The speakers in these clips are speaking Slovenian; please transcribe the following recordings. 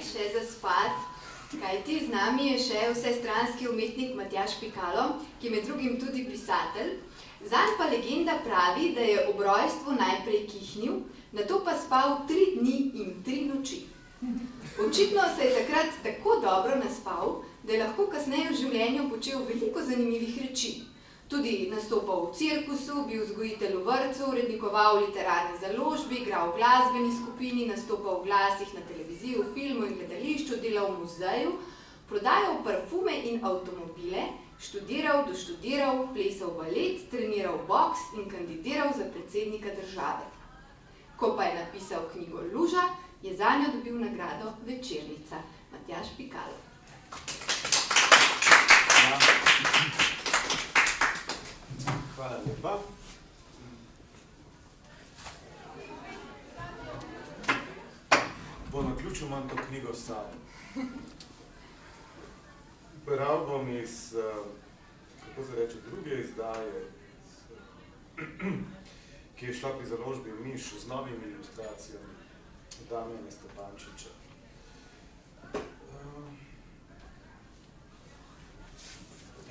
Še za spat, kajti z nami je še vsestranski umetnik Matjaž Pikalo, ki je med drugim tudi pisatelj. Zanj pa legenda pravi, da je ob rojstvu najprej kihnil, nato pa spal 3 dni in 3 noči. Očitno se je takrat tako dobro naspal, da je lahko kasneje v življenju počel veliko zanimivih reči. Tudi nastopal v cirkusu, bil vzgojitelj v vrtcu, urednikoval v literarni založbi, igral v glasbeni skupini, nastopal v glasih na televiziji, v filmu in gledališču, delal v muzeju, prodajal parfume in avtomobile, študiral, doštudiral, plesal balet, treniral boks in kandidiral za predsednika države. Ko pa je napisal knjigo Luža, je zanjo dobil nagrado Večernica. Matjaž Pikalo. Hvala lepa. Po naključju imam to knjigo s sabo. Bral bom iz, kako se reče, druge izdaje, ki je šla pri založbi Miš z novimi ilustracijami Damjana Stepančiča.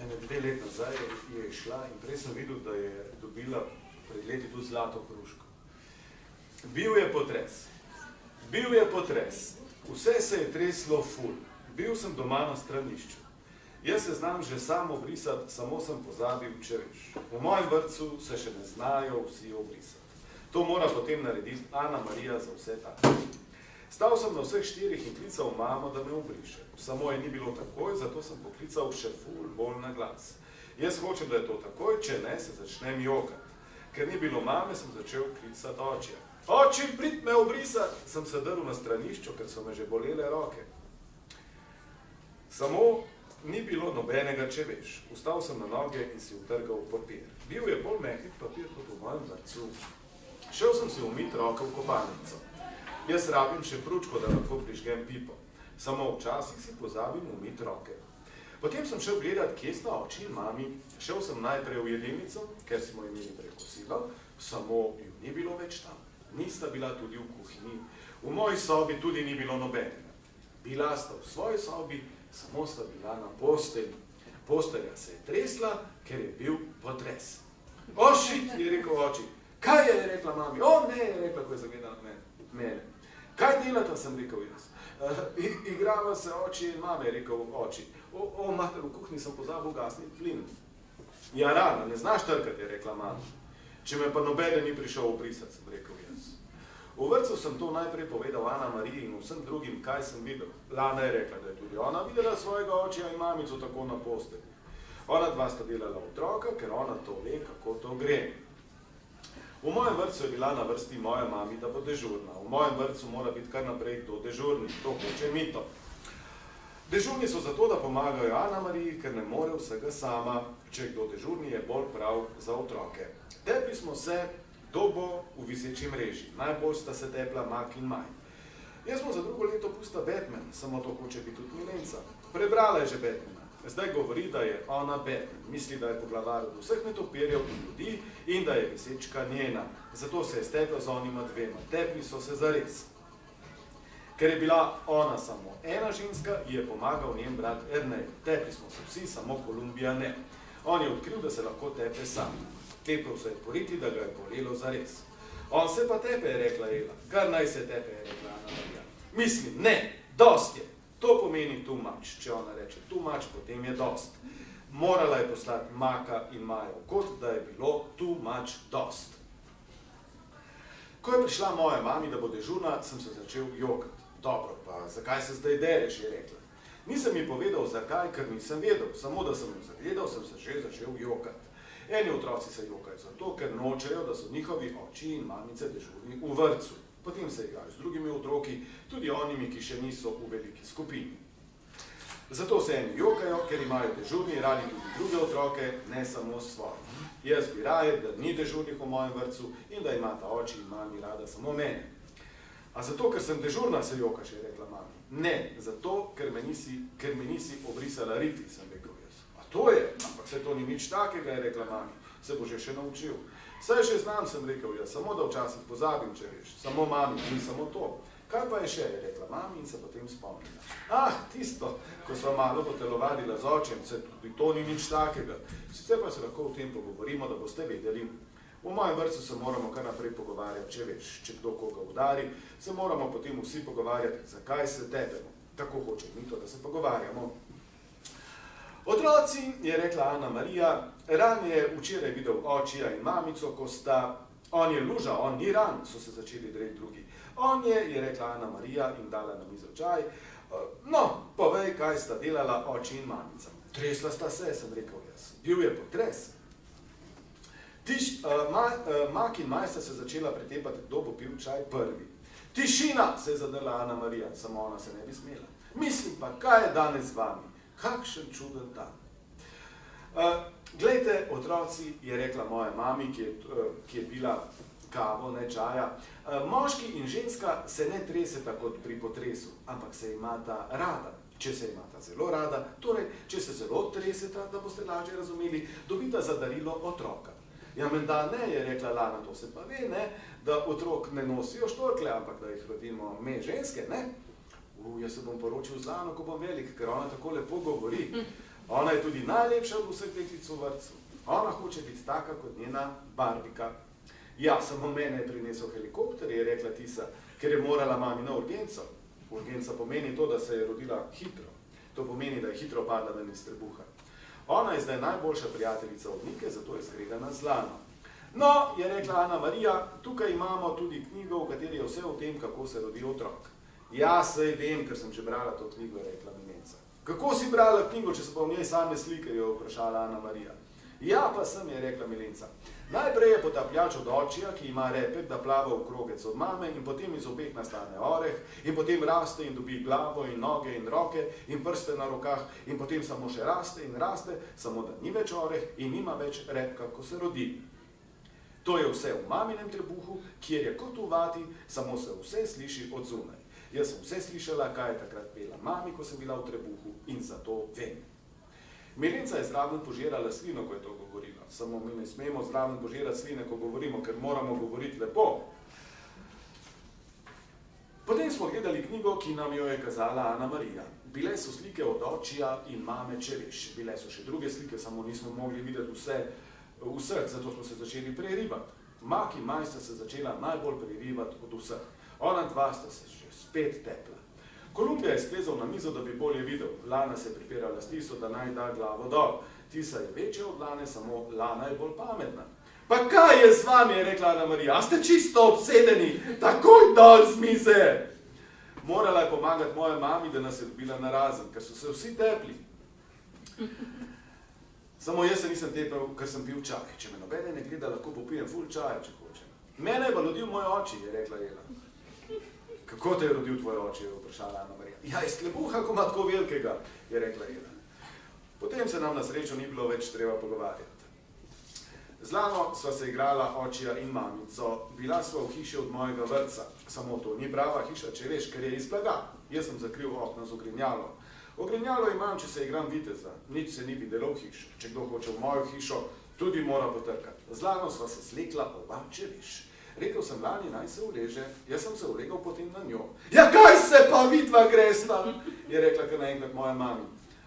Ene 2 let nazaj je šla in prej sem videl, da je dobila pred leti tudi zlato hruško. Bil je potres. Bil je potres. Vse se je treslo ful. Bil sem doma na stranišču. Jaz se znam že sam obrisati, samo sem pozabil, če veš. V mojem vrtcu se še ne znajo vsi obrisati. To mora potem narediti Ana Marija za vse tako. Stal sem na vseh 4 in klical mamo, da me obriše. Samo je ni bilo takoj, zato sem poklical še ful bolj na glas. Jaz hočem, da je to takoj, če ne, se začnem jokati. Ker ni bilo mame, sem začel klicati očija. Oči, prid me obrisati! Sem se drl na stranišču, ker so me že bolele roke. Samo ni bilo nobenega, če veš. Vstal sem na noge in si utrgal papir. Bil je bolj mehek papir kot v mojem vrtcu. Šel sem si umit roke v kopalnico. Jaz rabim še pručko, da lahko prižgem pipo. Samo včasih si pozabim umit roke. Potem sem šel gledat, kje sta oči in mami. Šel sem najprej v jedilnico, ker smo imeli prekosilo, samo ju ni bilo več tam. Nista bila tudi v kuhinji. V moji sobi tudi ni bilo nobenega. Bila sta v svoji sobi, samo sta bila na postelji. Postelja se je tresla, ker je bil potres. O, šit, je rekel oči. Kaj je rekla mami? O, ne, je rekla, ko je zagledala mene. Kaj delata, sem rekel jaz. Igrava se oči in mame, je rekel oči. O, mater, v kuhinji sem pozabil ugasniti plin. Ja, rana, ne znaš trkati, je rekla mama. Če me pa nobeden ni prišel obrisati, sem rekel jaz. V vrtcu sem to najprej povedal Ana Mariji in vsem drugim, kaj sem videl. Lana je rekla, da je tudi ona videla svojega očija in mamico tako na postelji. Ona dva sta delala otroka, ker ona to ve, kako to gre. V mojem vrtcu je bila na vrsti moja mami, da bo dežurna. V mojem vrtcu mora biti kar naprej kdo dežurni, to hoče mito. Dežurni so zato, da pomagajo Ana Mariji, ker ne more vsega sama. Če kdo dežurni, je bolj prav za otroke. Tepli smo se, kdo bo v viseči mreži. Najbolj sta se tepla Mak in Maj. Jaz smo za drugo leto pusta Batman, samo to hoče biti tudi Milenca. Prebrala je že Batmana. Zdaj govori, da je ona Batman. Misli, da je poglavar od vseh netopirjev in ljudi in da je visečka njena. Zato se je stepla z onima 2. Tepli so se zares. Ker je bila ona samo ena ženska, ji je pomagal njen brat Ernej. Tepli smo se vsi, samo Kolumbija ne. On je odkril, da se lahko tepe sam. Tepel se je poriti, da ga je bolelo zares. On se pa tepe, je rekla Ela. Kar naj se tepe, je rekla Ana Marija. Mislim, ne, dost je. To pomeni too much. Če ona reče too much, potem je dost. Morala je poslati Maka in Maja v kot, da je bilo too much dost. Ko je prišla moja mami, da bo dežurna, sem se začel jokati. Dobro, pa zakaj se zdaj dereš, je rekla. Nisem mi povedal zakaj, ker nisem vedel. Samo da sem jo zagledal, sem se že začel jokati. Eni otroci se jokajo zato, ker nočejo, da so njihovi oči in mamice dežurni v vrtcu. Potem se igrajo z drugimi otroki, tudi onimi, ki še niso v veliki skupini. Zato se eni jokajo, ker imajo dežurni radi tudi druge otroke, ne samo svoje. Jaz bi raje, da ni dežurnih v mojem vrtcu in da imata oči in mami rada samo mene. A zato, ker sem dežurna, se jokaš, je rekla mami. Ne, zato, ker me nisi obrisala riti, sem rekel jaz. A to je, ampak se to ni nič takega, je rekla mami. Se bo že naučil. Saj še znam, sem rekel jaz, samo da včasih pozabim, če veš. Samo mami, ni samo to. Kaj pa je še, je rekla mami in se potem spomnila. Ah, tisto, ko sva malo potelovadila z očem, se tudi to ni nič takega. Sicer pa se lahko o tem pogovorimo, da boste vedeli. V mojem vrtu se moramo kar naprej pogovarjati, če veš, če kdo koga udari, se moramo potem vsi pogovarjati, zakaj se tepemo. Tako hoče Mito, da se pogovarjamo. Otroci, je rekla Ana Marija, Ran je včeraj videl očija in mamico, ko sta, on je luža, on ni Ran, so se začeli dreti drugi. On je rekla Ana Marija in dala na mizo čaj. No, povej, kaj sta delala oči in mamica. Tresla sta se, sem rekel jaz. Bil je potres. Mak in Maj sta se začela pretepati, kdo bo pil čaj prvi. Tišina, se je zadrla Ana Marija, samo ona se ne bi smela. Mislim pa, kaj je danes z vami? Kakšen čuden dan. Glejte, otroci, je rekla moja mami, ki je bila kavo, ne čaja. Moški in ženska se ne treseta kot pri potresu, ampak se imata rada. Če se imata zelo rada, torej, če se zelo treseta, da boste lažje razumeli, dobita za darilo otroka. Ja, menda ne, je rekla Lana, to se pa ve, ne, da otrok ne nosijo štorkle, ampak da jih rodimo me ženske, ne. Jaz se bom poročil z Lano, ko bom velik, ker ona tako lepo govori. Ona je tudi najlepša od vseh deklic v vrtcu. Ona hoče biti taka kot njena Barbika. Ja, samo mene je prinesel helikopter, je rekla Tisa, ker je morala mami na urgenco. Urgenca pomeni to, da se je rodila hitro. To pomeni, da je hitro padla ven iz trebuha. Ona je zdaj najboljša prijateljica od Nike, zato je skregana z Lano. No, je rekla Ana Marija, tukaj imamo tudi knjigo, v kateri je vse o tem, kako se rodi otrok. Ja, saj vem, ker sem že brala to knjigo, je rekla Milenca. Kako si brala knjigo, če so pa v njej same slike, je vprašala Ana Marija. Ja, pa sem, je rekla Milenca. Najprej je potapljač od očija, ki ima repet, da plava v krogec od mame in potem iz obeh nastane oreh in potem raste in dobi glavo in noge in roke in prste na rokah in potem samo še raste in raste, samo da ni več oreh in nima več repka, ko se rodi. To je vse v maminem trebuhu, kjer je kot v vati, samo se vse sliši od zunaj. Jaz sem vse slišala, kaj je takrat pela mami, ko sem bila v trebuhu in zato vem. Milenca je zraven požirala slino, ko je to govorila. Samo mi ne smemo zraven požirati sline, ko govorimo, ker moramo govoriti lepo. Potem smo gledali knjigo, ki nam jo je kazala Ana Marija. Bile so slike od očija in mame, če veš. Bile so še druge slike, samo nismo mogli videti vseh, zato smo se začeli prerivati. Mak in Maj sta se začela najbolj prerivati od vseh. Ona dva sta se že spet tepla. Kolumbija je splezal na mizo, da bi bolje videl. Lana se je pripirala s Tiso, da naj da glavo dol. Tisa je večja od Lane, samo Lana je bolj pametna. Pa kaj je z vami, je rekla Ana Marija, a ste čisto obsedeni, takoj dol z mize. Morala je pomagati moje mami, da nas je dobila narazen, ker so se vsi tepli. Samo jaz se nisem tepel, ker sem pil čaj. Če me nobene ne gleda, lahko popijem ful čaja, če hočem. Mene je pa rodil moj oči, je rekla Ela. Kako te je rodil tvoj oči, je vprašala Ana Marija. Ja, iz klebuha, ko ima tako velikega, je rekla Ela. Potem se nam na srečo ni bilo več treba pogovarjati. Z Lano sva se igrala očija in mamico. Bila sva v hiši od mojega vrtca. Samo to ni prava hiša, če veš, ker je iz blaga. Jaz sem zakril okno z ogrinjalo. Ogrinjalo imam, če se igram viteza. Nič se ni videlo v hišo. Če kdo hoče v mojo hišo, tudi mora potrkati. Z Lano sva se slekla oba, če veš. Rekel sem Lani, naj se uleže, jaz sem se ulegal potem na njo. Ja, kaj se pa vidva gresta, je rekla kar naenkrat moja mami.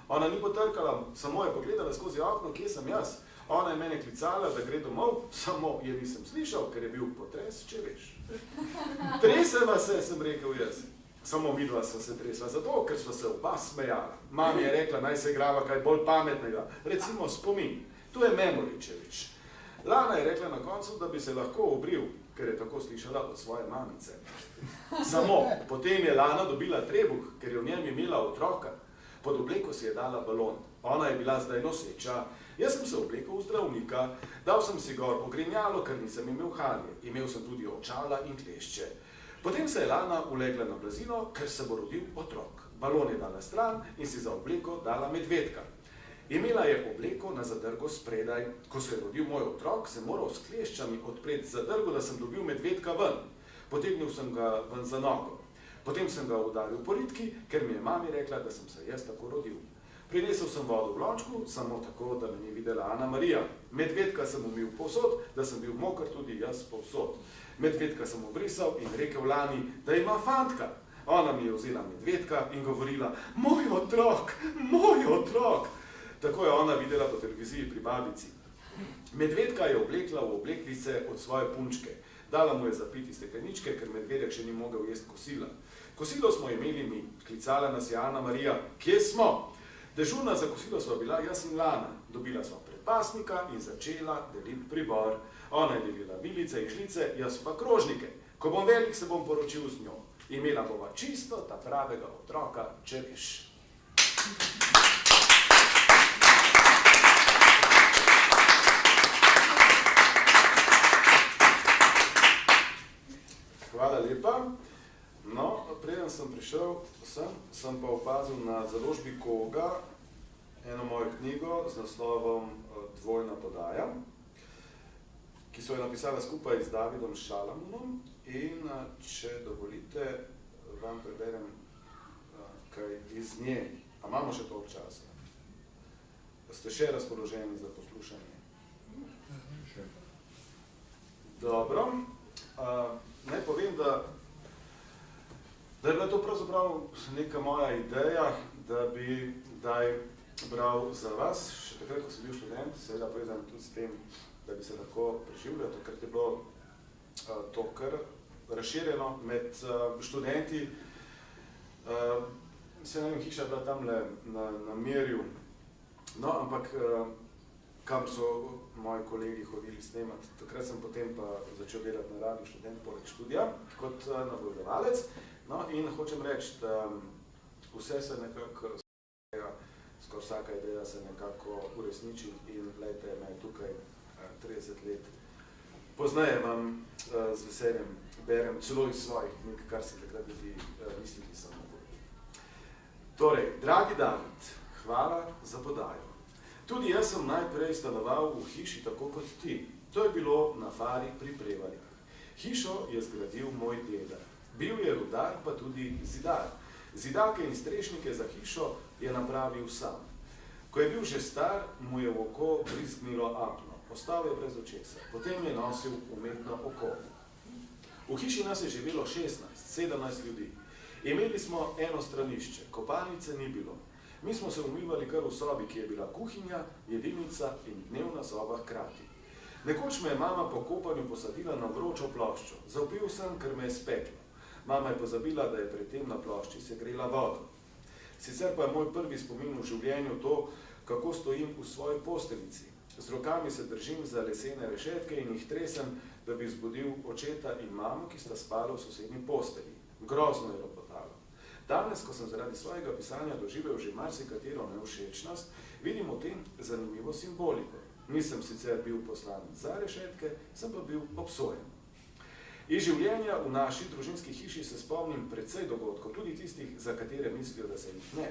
Ona ni potrkala, samo je pogledala skozi okno, kje sem jaz. Ona je mene klicala, da gre domov, samo je nisem slišal, ker je bil potres, če veš. Treseva se, sem rekel jaz. Samo midva sva se tresla, zato, ker sva se oba smejala. Mami je rekla, naj se igrava kaj bolj pametnega, recimo spomin. To je memory, če veš. Lana je rekla na koncu, da bi se lahko obril, ker je tako slišala od svoje mamice. Samo, potem je Lana dobila trebuh, ker je v njem imela otroka. Pod obleko si je dala balon. Ona je bila zdaj noseča. Jaz sem se oblekel v zdravnika, dal sem si gor ogrinjalo, ker nisem imel halje. Imel sem tudi očala in klešče. Potem se je Lana ulegla na blazino, ker se bo rodil otrok. Balon je dala stran in si za obleko dala medvedka. Imela je obleko na zadrgo spredaj. Ko se je rodil moj otrok, sem moral s kleščami odpreti zadrgo, da sem dobil medvedka ven. Potegnil sem ga ven za nogo. Potem sem ga udaril po ritki, ker mi je mami rekla, da sem se jaz tako rodil. Prinesel sem vodo v lončku, samo tako, da me ni videla Ana Marija. Medvedka sem umil povsod, da sem bil moker tudi jaz povsod. Medvedka sem obrisal in rekel Lani, da ima fantka. Ona mi je vzela medvedka in govorila, moj otrok, moj otrok. Tako je ona videla po televiziji pri babici. Medvedka je oblekla v obleklice od svoje punčke. Dala mu je zapiti stekleničke, ker medvedek še ni mogel jesti kosila. Kosilo smo imeli mi, klicala nas je Ana Marija. Kje smo? Dežurna za kosilo sva bila jaz in Lana. Dobila sva predpasnika in začela deliti pribor. Ona je delila vilice in žlice, jaz pa krožnike. Ko bom velik, se bom poročil z njo. Imela bova čisto ta pravega otroka, če veš. Hvala lepa. No, preden sem prišel sem pa opazil na založbi Koga eno mojo knjigo z naslovom Dvojna podaja, ki so jo napisala skupaj z Davidom Šalamunom in če dovolite, vam preberem kaj iz nje. A imamo še toliko časa? Ste še razpoloženi za poslušanje? Dobro. Naj povem, da je bila to pravzaprav neka moja ideja, da bi daj bral za vas, še takrat, ko sem bil študent, seveda povezan tudi s tem, da bi se lahko preživljal, takrat je bilo to kar razširjeno med študenti. Se ne vem, hiša je bila tamle na Mirju, no, ampak kam so moji kolegi hodili snemati. Takrat sem potem pa začel delati na Radiu Študent poleg študija, kot napovedovalec. No, in hočem reči, da vse se nekako, skoraj vsaka ideja se nekako uresniči in glejte, me tukaj 30 let. Pozneje vam z veseljem berem celo iz svojih knjig, kar se takrat ljudi mislili samo povedali. Torej, dragi David, hvala za podajo. Tudi jaz sem najprej stanoval v hiši tako kot ti. To je bilo na fari pri Prevaljah. Hišo je zgradil moj deda. Bil je rudar, pa tudi zidar. Zidake in strešnike za hišo je napravil sam. Ko je bil že star, mu je v oko brizgnilo apno. Ostal je brez očesa. Potem je nosil umetno oko. V hiši nas je živelo 16-17 ljudi. Imeli smo eno stranišče, kopalnice ni bilo. Mi smo se umivali kar v sobi, ki je bila kuhinja, jedilnica in dnevna soba hkrati. Nekoč me je mama po kopanju posadila na vročo ploščo. Zavpil sem, ker me je speklo. Mama je pozabila, da je pred tem na plošči segrela vodo. Sicer pa je moj prvi spomin v življenju to, kako stojim v svoji posteljici. Z rokami se držim za lesene rešetke in jih tresem, da bi zbudil očeta in mamo, ki sta spala v sosednji postelji. Grozno je ropotalo. Danes, ko sem zaradi svojega pisanja doživel že marsikatero nevšečnost, vidim v tem zanimivo simboliko. Nisem sicer bil poslan za rešetke, sem pa bil obsojen. Iz življenja v naši družinski hiši se spomnim precej dogodkov, tudi tistih, za katere mislijo, da se jih ne,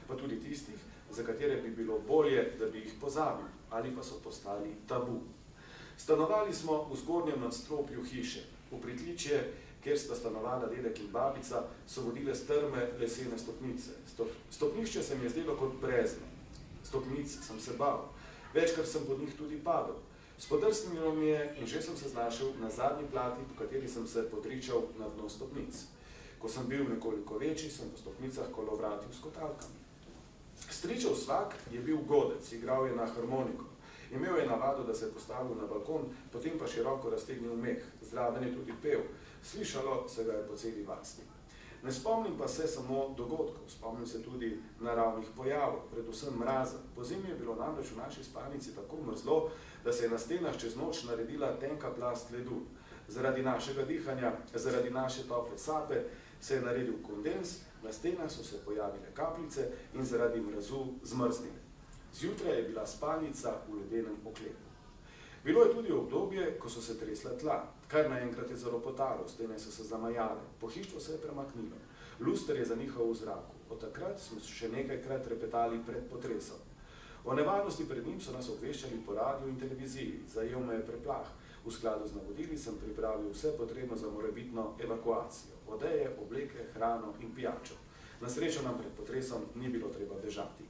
pa tudi tistih, za katere bi bilo bolje, da bi jih pozabil, ali pa so postali tabu. Stanovali smo v zgornjem nadstropju hiše. V pritličje, kjer sta stanovala dedek in babica, so vodile strme lesene stopnice. Stopnišče se mi je zdelo kot brezno. Stopnic sem se bal. Večkrat sem pod njih tudi padel. Spodrsnilo mi je in že sem se znašel na zadnji plati, po kateri sem se podričal na dno stopnic. Ko sem bil nekoliko večji, sem po stopnicah kolovratil s kotalkami. Stričev svak je bil godec, igral je na harmoniko. Imel je navado, da se je postavil na balkon, potem pa široko raztegnil meh. Zraven je tudi pel. Slišalo se ga je po celi vasi. Ne spomnim pa se samo dogodkov, spomnim se tudi naravnih pojavov, predvsem mraza. Pozimi je bilo namreč v naši spalnici tako mrzlo, da se je na stenah čez noč naredila tenka plast ledu. Zaradi našega dihanja, zaradi naše tople sape se je naredil kondens, na stenah so se pojavile kapljice in zaradi mrazu zmrznile. Zjutraj je bila spalnica v ledenem oklepu. Bilo je tudi obdobje, ko so se tresla tla. Kar naenkrat je zaropotalo, stene so se zamajale, pohištvo se je premaknilo. Luster je zanihal v zraku. Od takrat smo še nekajkrat repetali pred potresom. O nevarnosti pred njim so nas obveščali po radiju in televiziji. Zajel me je preplah. V skladu z navodili sem pripravil vse potrebno za morebitno evakuacijo. Odeje, obleke, hrano in pijačo. Na srečo nam pred potresom ni bilo treba bežati.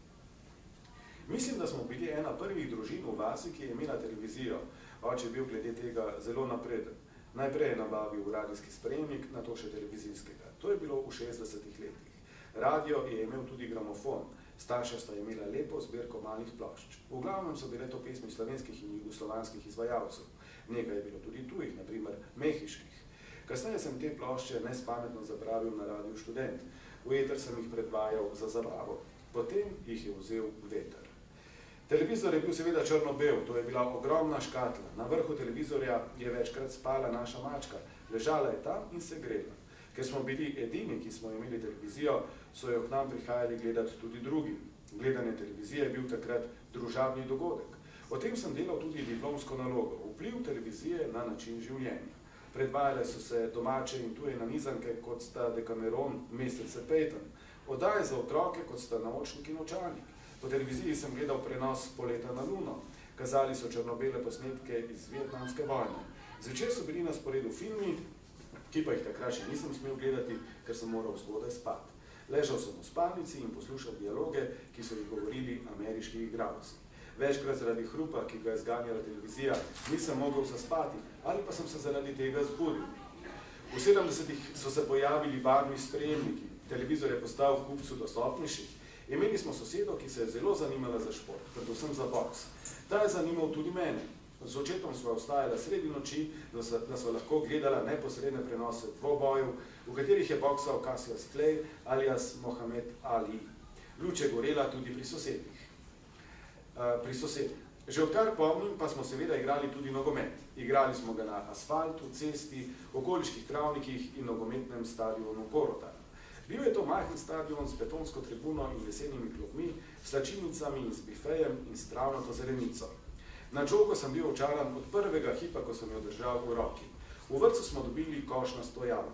Mislim, da smo bili ena prvih družin v vasi, ki je imela televizijo. Oče je bil glede tega zelo napreden. Najprej je nabavil radijski sprejemnik, nato še televizijskega. To je bilo v 60-ih letih. Radio je imel tudi gramofon. Starša sta imela lepo zbirko malih plošč. V glavnem so bile to pesmi slovenskih in jugoslovanskih izvajalcev. Nekaj je bilo tudi tujih, na primer mehiških. Kasneje sem te plošče nespametno zapravil na Radiu Študent. V eter sem jih predvajal za zabavo. Potem jih je vzel veter. Televizor je bil seveda črno-bel, to je bila ogromna škatla. Na vrhu televizorja je večkrat spala naša mačka. Ležala je tam in se grela. Ker smo bili edini, ki smo imeli televizijo, so jo k nam prihajali gledati tudi drugi. Gledanje televizije je bil takrat družabni dogodek. O tem sem delal tudi diplomsko nalogo. Vpliv televizije na način življenja. Predvajale so se domače in tuje nanizanke, kot sta Decameron, Mesece Peyton. Oddaje za otroke, kot sta Naočnik in Očalnik. Po televiziji sem gledal prenos Poleta na Luno. Kazali so črno-bele posnetke iz Vietnamske vojne. Zvečer so bili na sporedu filmi, ki pa jih takrat še nisem smel gledati, ker sem moral zgodaj spati. Ležal sem v spalnici in poslušal dialoge, ki so jih govorili ameriški igralci. Večkrat zaradi hrupa, ki ga je zganjala televizija, nisem mogel zaspati, ali pa sem se zaradi tega zbudil. V 70-ih so se pojavili barvni sprejemniki. Televizor je postal v kupcu dostopnejši. Imeli smo sosedo, ki se je zelo zanimala za šport, predvsem za boks. Ta je zanimal tudi mene. Z očetom sva ostajala sredi noči, da sva lahko gledala neposredne prenose dvobojev, v katerih je boksal Cassius Clay alias Mohamed Ali. Luč je gorela tudi pri sosedih. Že odkar pomnim, pa smo seveda igrali tudi nogomet. Igrali smo ga na asfaltu, cesti, okoliških travnikih in nogometnem stadionu Korotar. Bil je to majhen stadion s betonsko tribuno in lesenimi klopmi, s slačilnicami in s bifejem in s travnato zelenico. Na žogo sem bil očaran od prvega hipa, ko sem jo držal v roki. V vrtcu smo dobili koš na stojalo.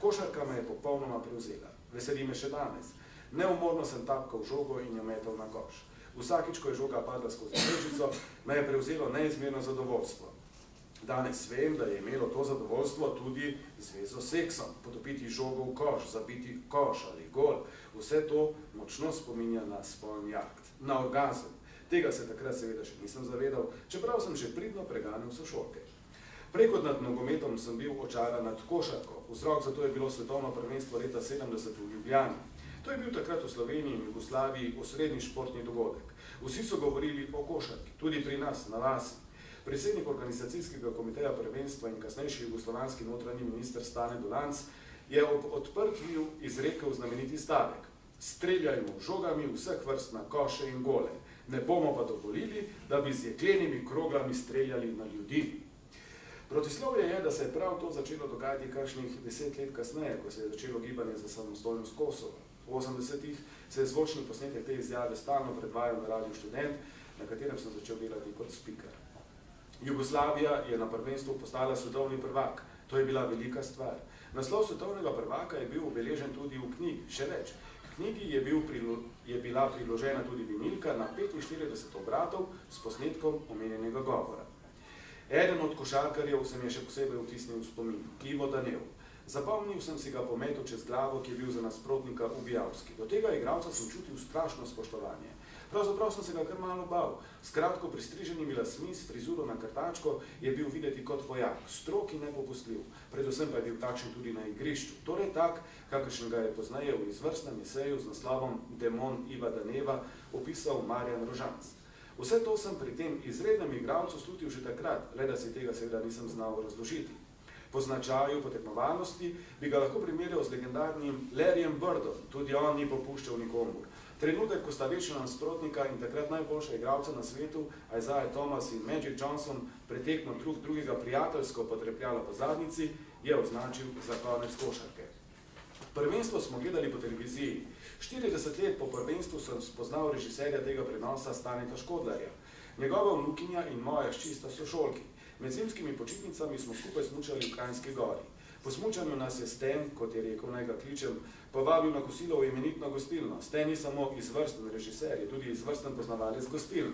Košarka me je popolnoma prevzela. Veseli me še danes. Neumorno sem tapkal žogo in jo metal na koš. Vsakič, ko je žoga padla skozi mrežico, me je prevzelo neizmerno zadovoljstvo. Danes vem, da je imelo to zadovoljstvo tudi zvezo s seksom. Potopiti žogo v koš, zabiti koš ali gol. Vse to močno spominja na spolni akt, na orgazem. Tega se takrat seveda še nisem zavedal, čeprav sem že pridno preganjal sošolke. Prej kot nad nogometom sem bil očaran nad košarko. Vzrok za to je bilo svetovno prvenstvo leta 70 v Ljubljani. To je bil takrat v Sloveniji in Jugoslaviji osrednji športni dogodek. Vsi so govorili o košarki, tudi pri nas, na vasi. Predsednik organizacijskega komiteja prvenstva in kasnejši jugoslovanski notranji minister Stane Dolanc je ob odprtju izrekel znameniti stavek: streljajmo žogami vseh vrst na koše in gole, ne bomo pa dovolili, da bi z jeklenimi kroglami streljali na ljudi. Protislovje je, da se je prav to začelo dogajati kakšnih 10 let kasneje, ko se je začelo gibanje za samostojnost Kosova. V 80-ih se je zvočni posnetek te izjave stalno predvajal na Radiu Študent, na katerem sem začel delati kot speaker. Jugoslavija je na prvenstvu postala svetovni prvak. To je bila velika stvar. Naslov svetovnega prvaka je bil obeležen tudi v knjigi. Še več, k knjigi je bila priložena tudi vinilka na 45 obratov s posnetkom omenjenega govora. Eden od košarkarjev se mi je še posebej vtisnil v spomin, Ivo Danev. Zapomnil sem si ga po metu čez glavo, ki je bil za nasprotnika ubijalski. Do tega igralca sem čutil strašno spoštovanje. Pravzaprav sem se ga kar malo bal. S kratko pristriženimi lasmi, s frizuro na krtačko, je bil videti kot vojak, strog in nepopustljiv. Predvsem pa je bil takšen tudi na igrišču. Torej tak, kakršen ga je pozneje v izvrstnem eseju z naslovom Demon Iva Daneva opisal Marjan Rožanc. Vse to sem pri tem izrednem igralcu slutil že takrat, le da si tega seveda nisem znal razložiti. Po značaju, po tekmovalnosti bi ga lahko primerjal z legendarnim Larryjem Birdom, tudi on ni popuščal nikomur. Trenutek, ko sta večna nasprotnika in takrat najboljša igralca na svetu, Isaiah Thomas in Magic Johnson, pretekno drugega prijateljsko potrepljala po zadnjici, je označil za konec košarke. Prvenstvo smo gledali po televiziji. 40 let po prvenstvu sem spoznal režiserja tega prenosa Staneta Škodlarja. Njegova vnukinja in moja hči sta sošolki. Med zimskimi počitnicami smo skupaj smučali v Kranjski Gori. Po smučanju nas je Sten, kot je rekel, naj ga kličem, povabil na kosilo v imenitno gostilno. Sten ni samo izvrsten režiser, je tudi izvrsten poznavalec gostiln.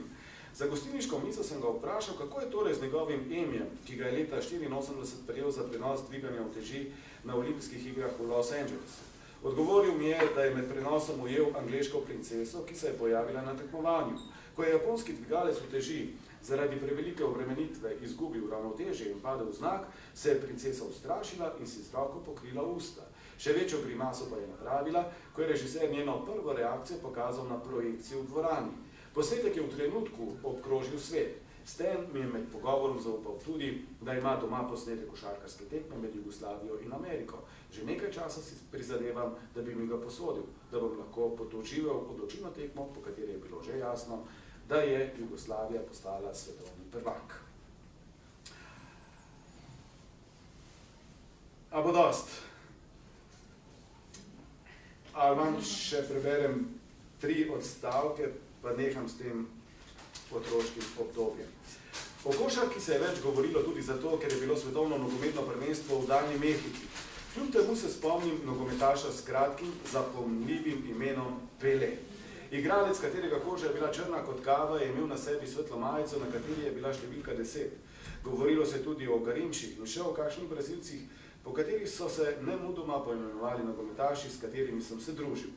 Za gostilniško mizo sem ga vprašal, kako je torej z njegovim Emijem, ki ga je leta 1984 prejel za prenos dviganja uteži na olimpijskih igrah v Los Angelesu. Odgovoril mi je, da je med prenosom ujel angleško princeso, ki se je pojavila na tekmovanju. Ko Ko je japonski dvigalec v teži zaradi prevelike obremenitve izgubil ravnotežje in padel v znak, se je princesa ustrašila in si z roko pokrila usta. Še večjo grimaso pa je napravila, ko je režiser njeno prvo reakcijo pokazal na projekciji v dvorani. Posnetek je v trenutku obkrožil svet. Stan mi je med pogovorom zaupal tudi, da ima doma posnetek košarkarske tekme med Jugoslavijo in Ameriko. Že nekaj časa si prizadevam, da bi mi ga posodil, da bom lahko podoživel odločilno tekmo, po kateri je bilo že jasno, da je Jugoslavija postala svetovni prvak. A bo dost? Ali vam še preberem 3 odstavke, pa neham s tem otroškim obdobjem. O košarki se je več govorilo tudi zato, ker je bilo svetovno nogometno prvenstvo v daljni Mehiki. Kljub temu se spomnim nogometaša s kratkim, zapomljivim imenom Pele. Igralec, katerega koža je bila črna kot kava, je imel na sebi svetlo majico, na kateri je bila številka 10. Govorilo se tudi o Garinčih in še o kakšnih Brazilcih, po katerih so se nemudoma poimenovali nogometaši, s katerimi sem se družil.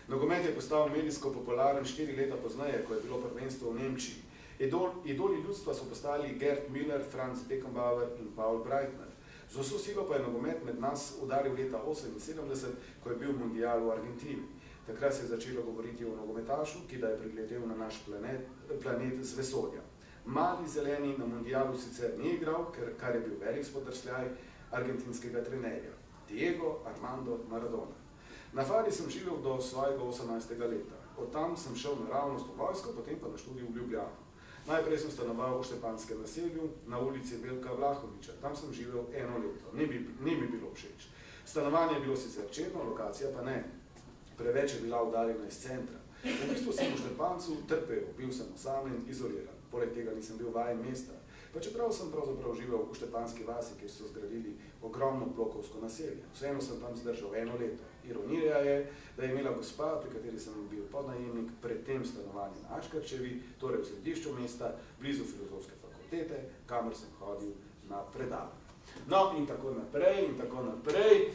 Nogomet je postal medijsko popularen 4 leta pozneje, ko je bilo prvenstvo v Nemčiji. Idoli ljudstva so postali Gerd Müller, Franz Beckenbauer in Paul Breitner. Z vso silo pa je nogomet med nas udaril leta 1978, ko je bil mundial v Argentini. Takrat se je začelo govoriti o nogometašu, ki da je prigledel na naš planet z vesolja. Mali zeleni na mundialu sicer ni igral, kar je bil velik spodrsljaj argentinskega trenerja. Diego Armando Maradona. Na Fari sem živel do svojega 18. leta. Od tam sem šel naravnost v vojsko, potem pa na študij v Ljubljano. Najprej sem stanoval v Štepanskem naselju na ulici Belka Vlahoviča. Tam sem živel 1 leto. Ni mi bilo všeč. Stanovanje je bilo sicer čedno, lokacija pa ne. Preveč je bila udaljena iz centra. V bistvu sem v Štepancu trpel, bil sem osamljen, izoliran. Poleg tega nisem bil vajen mesta. Pa čeprav sem pravzaprav živel v Štepanski vasi, kjer so zgradili ogromno blokovsko naselje. Vseeno sem tam zdržal 1 leto. Ironija je, da je imela gospa, pri kateri sem bil podnajemnik, pred tem stanovanje na Aškarčevi, torej v središču mesta, blizu filozofske fakultete, kamor sem hodil na predavanje. No, in tako naprej, in tako naprej.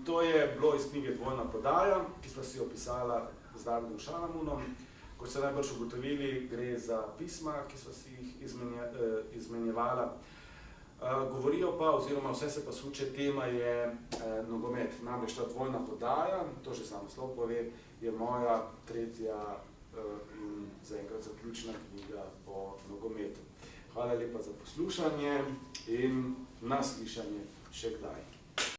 To je bilo iz knjige Dvojna podaja, ki sta si opisala z Davidom Šalamunom. Kot ste najbrž ugotovili, gre za pisma, ki so si jih izmenjevala. Govorijo pa, oziroma vse se pa suče, tema je nogomet. Namreč ta Dvojna podaja, to že sam naslov pove, je moja 3. in zaenkrat zaključna knjiga o nogometu. Hvala lepa za poslušanje in naslišanje še kdaj.